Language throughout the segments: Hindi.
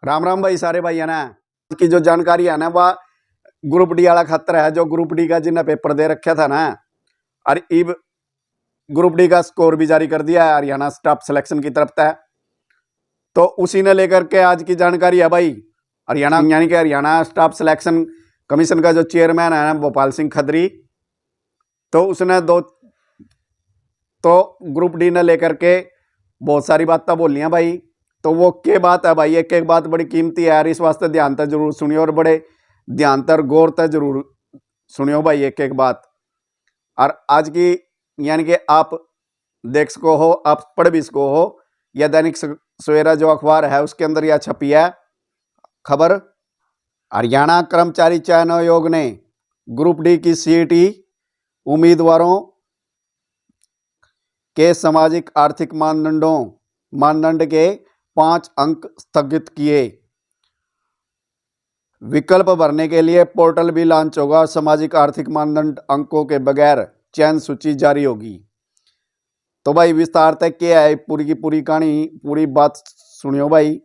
राम राम भाई, सारे भाई है ना। की जो जानकारी है ना वह ग्रुप डी वाला खतर है, जो ग्रुप डी का जिन्हें पेपर दे रखा था ना, और इब ग्रुप डी का स्कोर भी जारी कर दिया है हरियाणा स्टाफ सिलेक्शन की तरफ से। तो उसी ने लेकर के आज की जानकारी है भाई। हरियाणा यानी कि हरियाणा स्टाफ सिलेक्शन कमीशन का जो चेयरमैन है ना भोपाल सिंह खत्री, तो उसने ग्रुप डी ने लेकर के बहुत सारी बातें बोली हैं भाई। तो वो क्या बात है भाई, एक एक बात बड़ी कीमती है यार, इस वास्ते ध्यान तक जरूर सुनियो और बड़े ध्यान तक गौर तक जरूर सुनियो भाई एक एक बात। और आज की यानी कि आप देख सको हो, आप पढ़ भी सको हो, या दैनिक सवेरा जो अखबार है उसके अंदर यह छपी है खबर। हरियाणा कर्मचारी चयन आयोग ने ग्रुप डी की सीईटी उम्मीदवारों के सामाजिक आर्थिक मानदंड के 5 अंक स्थगित किए। विकल्प भरने के लिए पोर्टल भी लॉन्च होगा। सामाजिक आर्थिक मानदंड अंकों के बगैर चयन सूची जारी होगी। तो भाई विस्तार तक क्या है, पूरी की पूरी कहानी, पूरी बात सुनियो भाई।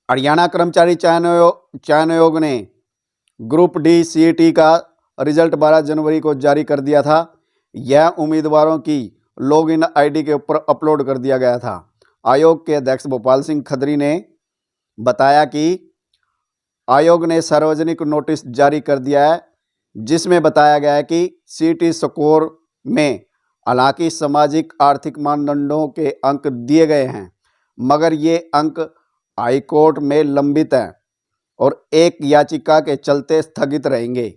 हरियाणा कर्मचारी चयन आयोग ने ग्रुप डी सीईटी का रिजल्ट 12 जनवरी को जारी कर दिया था। यह उम्मीदवारों की लॉगिन आईडी के ऊपर अपलोड कर दिया गया था। आयोग के अध्यक्ष भोपाल सिंह खत्री ने बताया कि आयोग ने सार्वजनिक नोटिस जारी कर दिया है, जिसमें बताया गया है कि सीईटी स्कोर में हालांकि सामाजिक आर्थिक मानदंडों के अंक दिए गए हैं, मगर ये अंक हाईकोर्ट में लंबित हैं और एक याचिका के चलते स्थगित रहेंगे।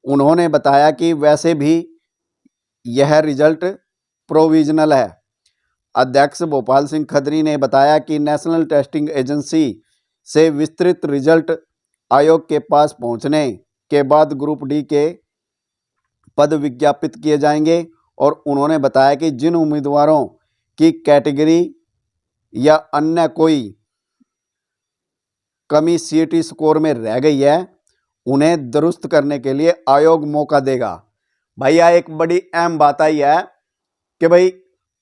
उन्होंने बताया कि वैसे भी यह रिजल्ट प्रोविजनल है। अध्यक्ष भोपाल सिंह खत्री ने बताया कि नेशनल टेस्टिंग एजेंसी से विस्तृत रिजल्ट आयोग के पास पहुंचने के बाद ग्रुप डी के पद विज्ञापित किए जाएंगे। और उन्होंने बताया कि जिन उम्मीदवारों की कैटेगरी या अन्य कोई कमी सीईटी स्कोर में रह गई है, उन्हें दुरुस्त करने के लिए आयोग मौका देगा। भाई यह एक बड़ी अहम बात आई है कि भाई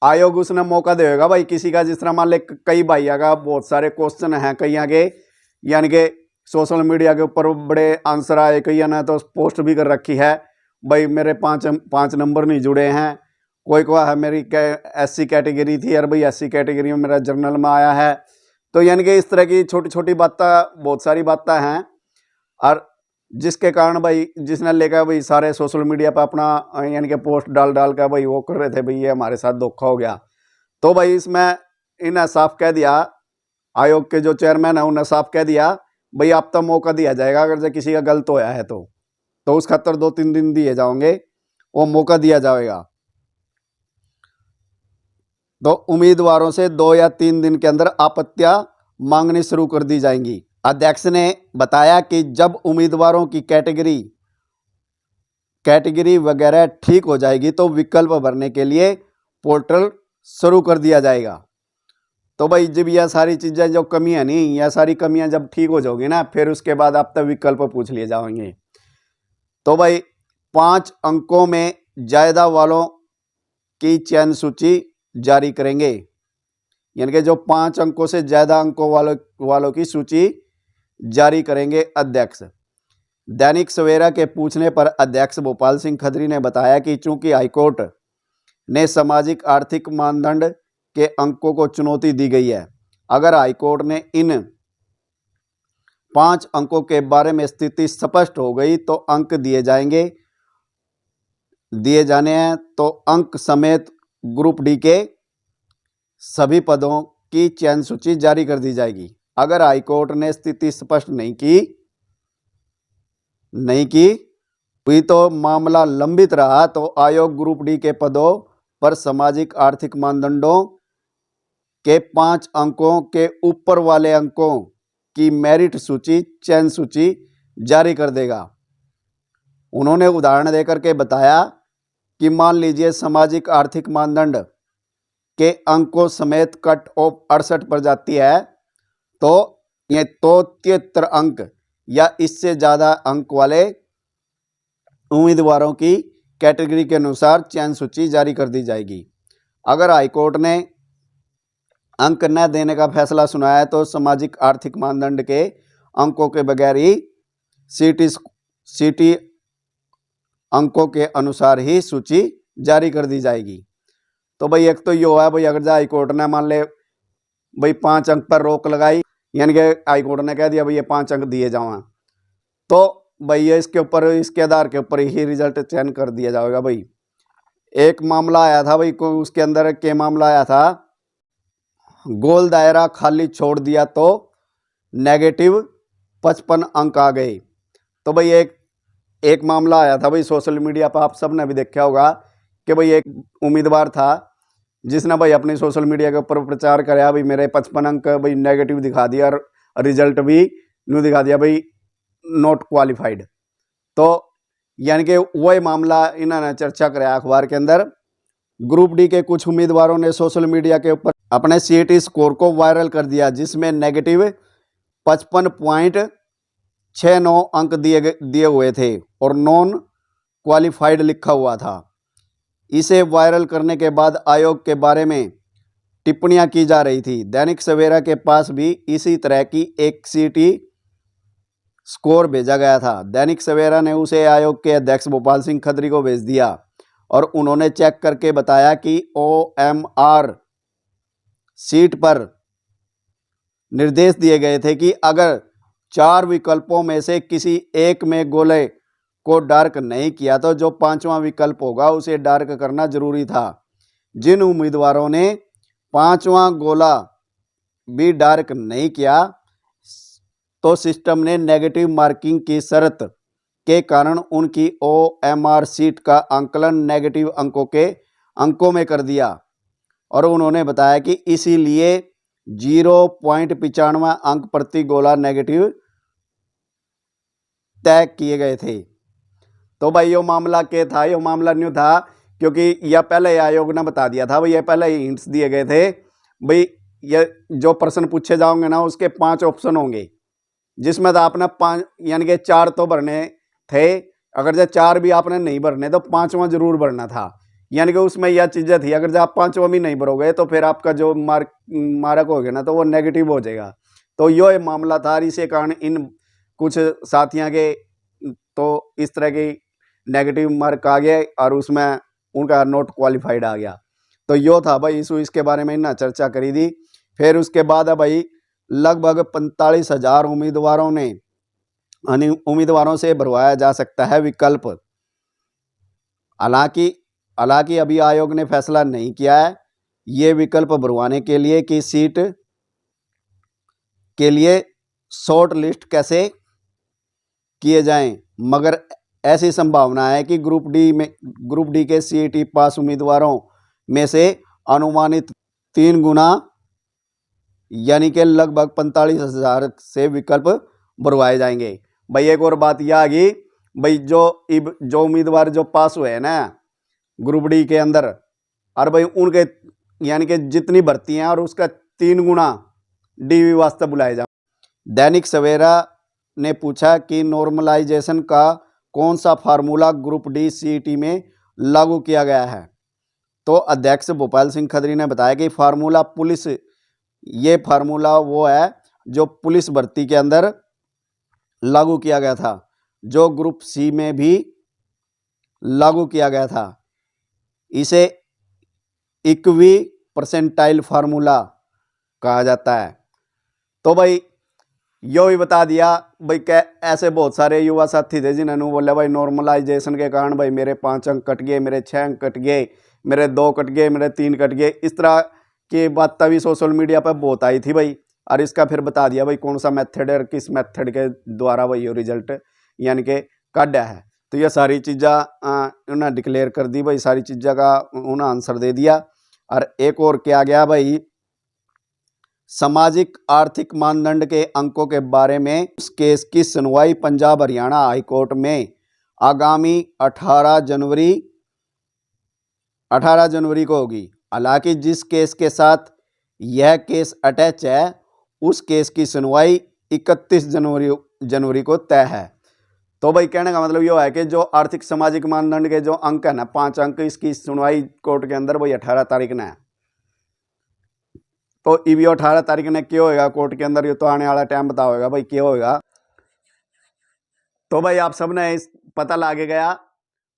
आयोग उसने मौका देगा भाई किसी का, जिस तरह मान ले कई भाइयों का बहुत सारे क्वेश्चन हैं, कई आगे यानी कि सोशल मीडिया के ऊपर बड़े आंसर आए, कई ने तो पोस्ट भी कर रखी है भाई मेरे पाँच नंबर नहीं जुड़े हैं। कोई को है मेरी एससी कैटेगरी थी यार भाई, एससी कैटेगरी में मेरा जर्नल में आया है। तो यानी कि इस तरह की छोटी छोटी बातें, बहुत सारी बातें हैं, और जिसके कारण भाई जिसने लेकर भाई सारे सोशल मीडिया पर अपना यानी कि पोस्ट डाल कर भाई वो कर रहे थे भाई ये हमारे साथ धोखा हो गया। तो भाई इसमें इन्हें साफ कह दिया, आयोग के जो चेयरमैन है उन्हें साफ कह दिया भाई आप तो मौका दिया जाएगा, अगर जो किसी का गलत होया है तो उस खातर 2-3 दिन दिए जाओगे, वो मौका दिया जाएगा। तो उम्मीदवारों से 2 या 3 दिन के अंदर आपत्तियां मांगनी शुरू कर दी जाएंगी। अध्यक्ष ने बताया कि जब उम्मीदवारों की कैटेगरी वगैरह ठीक हो जाएगी तो विकल्प भरने के लिए पोर्टल शुरू कर दिया जाएगा। तो भाई जब यह सारी चीज़ें जो कमियां नहीं, यह सारी कमियां जब ठीक हो जाओगी ना, फिर उसके बाद आप तब विकल्प पूछ लिए जाएंगे। तो भाई 5 अंकों में ज्यादा वालों की चयन सूची जारी करेंगे, यानी कि जो 5 अंकों से ज्यादा अंकों वालों की सूची जारी करेंगे अध्यक्ष। दैनिक सवेरा के पूछने पर अध्यक्ष भोपाल सिंह खत्री ने बताया कि चूंकि हाईकोर्ट ने सामाजिक आर्थिक मानदंड के अंकों को चुनौती दी गई है, अगर हाईकोर्ट ने इन 5 अंकों के बारे में स्थिति स्पष्ट हो गई तो अंक दिए जाने हैं, तो अंक समेत ग्रुप डी के सभी पदों की चयन सूची जारी कर दी जाएगी। अगर हाईकोर्ट ने स्थिति स्पष्ट नहीं की हुई तो मामला लंबित रहा तो आयोग ग्रुप डी के पदों पर सामाजिक आर्थिक मानदंडों के 5 अंकों के ऊपर वाले अंकों की मेरिट सूची, चयन सूची जारी कर देगा। उन्होंने उदाहरण देकर के बताया कि मान लीजिए सामाजिक आर्थिक मानदंड के अंकों समेत कट ऑफ 68 पर जाती है, तो ये 73 अंक या इससे ज़्यादा अंक वाले उम्मीदवारों की कैटेगरी के अनुसार चयन सूची जारी कर दी जाएगी। अगर हाईकोर्ट ने अंक न देने का फैसला सुनाया तो सामाजिक आर्थिक मानदंड के अंकों के बगैर ही सीटी अंकों के अनुसार ही सूची जारी कर दी जाएगी। तो भाई एक तो ये हुआ भाई, अगर हाई कोर्ट ने मान ले भाई 5 अंक पर रोक लगाई, यानी कि हाई कोर्ट ने कह दिया भाई ये 5 अंक दिए जाओ, तो भाई ये इसके ऊपर, इसके आधार के ऊपर ही रिजल्ट चयन कर दिया जाएगा। भाई एक मामला आया था भाई, उसके अंदर के मामला आया था, गोल दायरा खाली छोड़ दिया तो नेगेटिव 55 अंक आ गए। तो भाई एक मामला आया था भाई सोशल मीडिया पर, आप सब ने भी देखा होगा कि भाई एक उम्मीदवार था जिसने भाई अपने सोशल मीडिया के ऊपर प्रचार कराया भाई मेरे 55 अंक भाई नेगेटिव दिखा दिया और रिजल्ट भी न्यू दिखा दिया भाई नॉट क्वालिफाइड। तो यानी कि वही मामला इन्होंने चर्चा कराया अखबार के अंदर। ग्रुप डी के कुछ उम्मीदवारों ने सोशल मीडिया के ऊपर अपने सीईटी स्कोर को वायरल कर दिया, जिसमें नेगेटिव 55.69 अंक दिए हुए थे और नॉन क्वालिफाइड लिखा हुआ था। इसे वायरल करने के बाद आयोग के बारे में टिप्पणियां की जा रही थी। दैनिक सवेरा के पास भी इसी तरह की एक सीईटी स्कोर भेजा गया था। दैनिक सवेरा ने उसे आयोग के अध्यक्ष भोपाल सिंह खत्री को भेज दिया और उन्होंने चेक करके बताया कि OMR सीट पर निर्देश दिए गए थे कि अगर 4 विकल्पों में से किसी एक में गोले को डार्क नहीं किया तो जो 5वां विकल्प होगा उसे डार्क करना जरूरी था। जिन उम्मीदवारों ने 5वां गोला भी डार्क नहीं किया तो सिस्टम ने नेगेटिव मार्किंग की शर्त के कारण उनकी OMR सीट का आंकलन नेगेटिव अंकों में कर दिया और उन्होंने बताया कि इसीलिए 0.95 अंक प्रति गोला नेगेटिव तय किए गए थे। तो भाई ये मामला क्या था? ये मामला न्यू था क्योंकि यह पहले आयोग ने बता दिया था भाई, ये पहले ही हिंट्स दिए गए थे भाई, ये जो प्रश्न पूछे जाओगे ना उसके 5 ऑप्शन होंगे, जिसमें तो आपने 5 यानी कि 4 तो भरने थे। अगर जो 4 भी आपने नहीं भरने तो 5वां जरूर भरना था। यानी कि उसमें यह चीज़ें थी, अगर जो आप 5वां भी नहीं भरोगे तो फिर आपका जो मार्क होगा ना तो वो नेगेटिव हो जाएगा। तो ये मामला था, इसी कारण इन कुछ साथियों के तो इस तरह के नेगेटिव मार्क आ गए और उसमें उनका नॉट क्वालिफाइड आ गया। तो यो था भाई इशू, इसके बारे में ना चर्चा करी थी। फिर उसके बाद है भाई लगभग 45,000 उम्मीदवारों से भरवाया जा सकता है विकल्प। हालांकि अभी आयोग ने फैसला नहीं किया है ये विकल्प भरवाने के लिए कि सीट के लिए शॉर्ट लिस्ट कैसे किए जाएं, मगर ऐसी संभावना है कि ग्रुप डी के सीईटी पास उम्मीदवारों में से अनुमानित 3 गुना यानी कि लगभग 45,000 से विकल्प भरवाए जाएंगे। भाई एक और बात यह आ गई भाई, जो उम्मीदवार जो पास हुए हैं ना ग्रुप डी के अंदर, और भाई उनके यानी कि जितनी भर्ती हैं और उसका 3 गुना डीवी वास्ते बुलाए जाए। दैनिक सवेरा ने पूछा कि नॉर्मलाइजेशन का कौन सा फार्मूला ग्रुप डी सीईटी में लागू किया गया है। तो अध्यक्ष भोपाल सिंह खत्री ने बताया कि ये फार्मूला वो है जो पुलिस भर्ती के अंदर लागू किया गया था, जो ग्रुप सी में भी लागू किया गया था। इसे इक्वी परसेंटाइल फार्मूला कहा जाता है। तो भाई यो भी बता दिया भाई, क्या ऐसे बहुत सारे युवा साथी थे जिन्होंने बोला भाई नॉर्मलाइजेशन के कारण भाई मेरे 5 अंक कट गए, मेरे 6 अंक कट गए, मेरे 2 कट गए, मेरे 3 कट गए। इस तरह की बात तभी सोशल मीडिया पर बहुत आई थी भाई, और इसका फिर बता दिया भाई कौन सा मेथड है और किस मेथड के द्वारा भाई ये रिजल्ट यानी कि काटा है। तो ये सारी चीज़ा उन्होंने डिक्लेयर कर दी भाई, सारी चीज़ा का उन्होंने आंसर दे दिया। और एक और क्या गया भाई, सामाजिक आर्थिक मानदंड के अंकों के बारे में उस केस की सुनवाई पंजाब हरियाणा हाई कोर्ट में आगामी 18 जनवरी को होगी। हालांकि जिस केस के साथ यह केस अटैच है उस केस की सुनवाई 31 जनवरी को तय है। तो भाई कहने का मतलब ये है कि जो आर्थिक सामाजिक मानदंड के जो अंक है ना 5 अंक, इसकी सुनवाई कोर्ट के अंदर भाई 18 तारीख ने है। तो ईवीओ 18 तारीख ने क्या होएगा कोर्ट के अंदर, ये तो आने वाला टाइम बताओगा भाई क्या होएगा। तो भाई आप सब ने इस पता लागे गया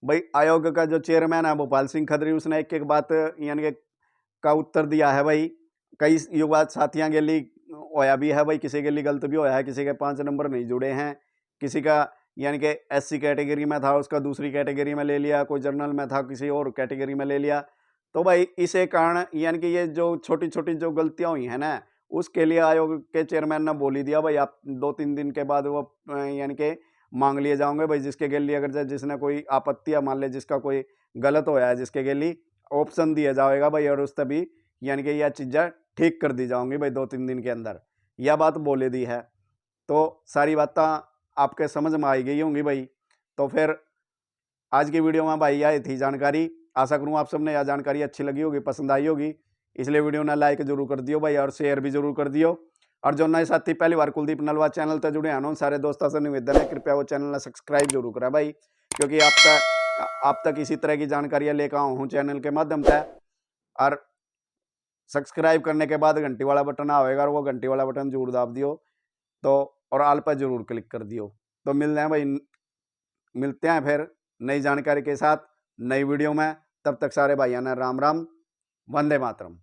भाई आयोग का जो चेयरमैन है भोपाल सिंह खत्री, उसने एक एक बात यानी कि का उत्तर दिया है भाई। कई युवा साथियां के लिए होया भी है भाई, किसी के लिए गलत भी होया है, किसी के 5 नंबर नहीं जुड़े हैं, किसी का यानी कि एससी कैटेगरी में था उसका दूसरी कैटेगरी में ले लिया, कोई जर्नल में था किसी और कैटेगरी में ले लिया। तो भाई इसे कारण यानी कि ये जो छोटी छोटी जो गलतियां हुई हैं ना, उसके लिए आयोग के चेयरमैन ने बोल ही दिया भाई आप 2-3 दिन के बाद वो यानी कि मांग लिए जाओगे भाई, जिसके के लिए अगर जिसने कोई आपत्ति या मान ले जिसका कोई गलत होया है जिसके के लिए ऑप्शन दिया जाएगा भाई, और उस तभी यानी कि यह चीज़ें ठीक कर दी जाऊंगी भाई 2-3 दिन के अंदर, यह बात बोले दी है। तो सारी बातें आपके समझ में आई गई होंगी भाई। तो फिर आज की वीडियो में भाई यह थी जानकारी। आशा करूँ आप सबने यह जानकारी अच्छी लगी होगी, पसंद आई होगी, इसलिए वीडियो ने लाइक जरूर कर दियो भाई और शेयर भी जरूर कर दियो। और जो नए साथी पहली बार कुलदीप नलवा चैनल से जुड़े हैं सारे दोस्तों से निवेदन है कृपया वो चैनल सब्सक्राइब जरूर करें भाई, क्योंकि आप तक इसी तरह की जानकारियाँ लेकर आऊँ हूँ चैनल के माध्यम से। और सब्सक्राइब करने के बाद घंटी वाला बटन आएगा और वो घंटी वाला बटन जरूर दाब दियो, तो और ऑल पर जरूर क्लिक कर दियो। तो मिलते हैं भाई, मिलते हैं फिर नई जानकारी के साथ नई वीडियो में। तब तक सारे भाइयों ने राम राम, वंदे मातरम।